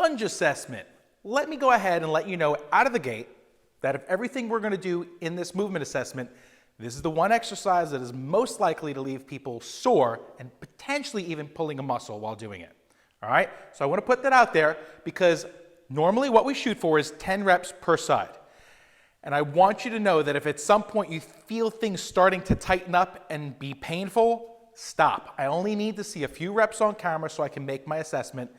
lunge assessment. Let me go ahead and let you know out of the gate that if everything we're going to do in this movement assessment, this is the one exercise that is most likely to leave people sore and potentially even pulling a muscle while doing it. All right, so I want to put that out there because normally what we shoot for is 10 reps per side. And I want you to know that if at some point you feel things starting to tighten up and be painful, stop. I only need to see a few reps on camera so I can make my assessment.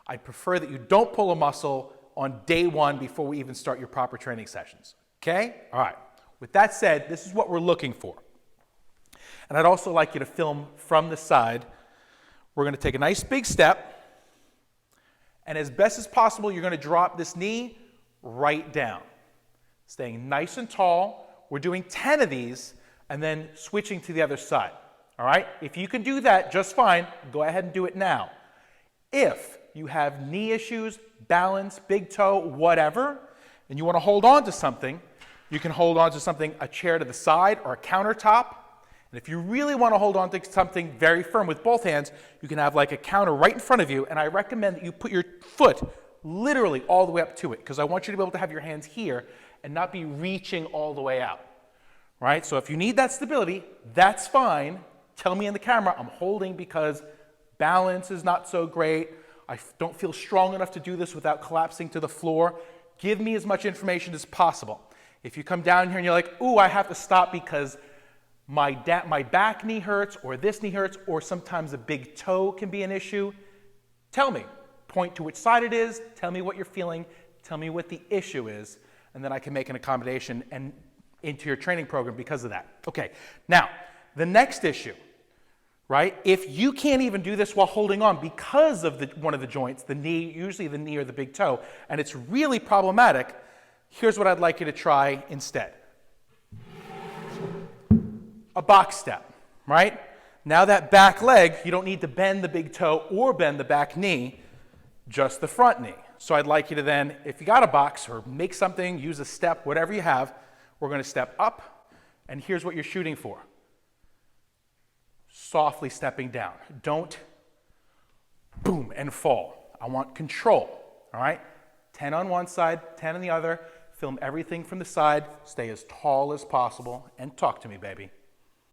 I prefer that you don't pull a muscle on day one before we even start your proper training sessions. Okay? All right. With that said, this is what we're looking for. And I'd also like you to film from the side. We're going to take a nice big step. And as best as possible, you're going to drop this knee right down. Staying nice and tall. We're doing 10 of these and then switching to the other side. All right? If you can do that just fine, go ahead and do it now. If you have knee issues, balance, big toe, whatever, and you want to hold on to something, you can hold on to something, a chair to the side or a countertop. And if you really want to hold on to something very firm with both hands, you can have like a counter right in front of you, and I recommend that you put your foot literally all the way up to it because I want you to be able to have your hands here and not be reaching all the way out. Right? So if you need that stability, that's fine. Tell me in the camera, I'm holding because balance is not so great. I don't feel strong enough to do this without collapsing to the floor. Give me as much information as possible. If you come down here and you're like, ooh, I have to stop because my back knee hurts or this knee hurts or sometimes a big toe can be an issue, tell me. Point to which side it is, tell me what you're feeling, tell me what the issue is, and then I can make an accommodation and into your training program because of that. Okay, now, the next issue, right? If you can't even do this while holding on because of one of the joints, the knee, usually the knee or the big toe, and it's really problematic, here's what I'd like you to try instead. A box step, right? Now that back leg, you don't need to bend the big toe or bend the back knee, just the front knee. So I'd like you to then, if you got a box or make something, use a step, whatever you have, we're going to step up, and here's what you're shooting for. Softly stepping down. Don't boom and fall. I want control, all right? 10 on one side, 10 on the other. Film everything from the side. Stay as tall as possible, and talk to me, baby.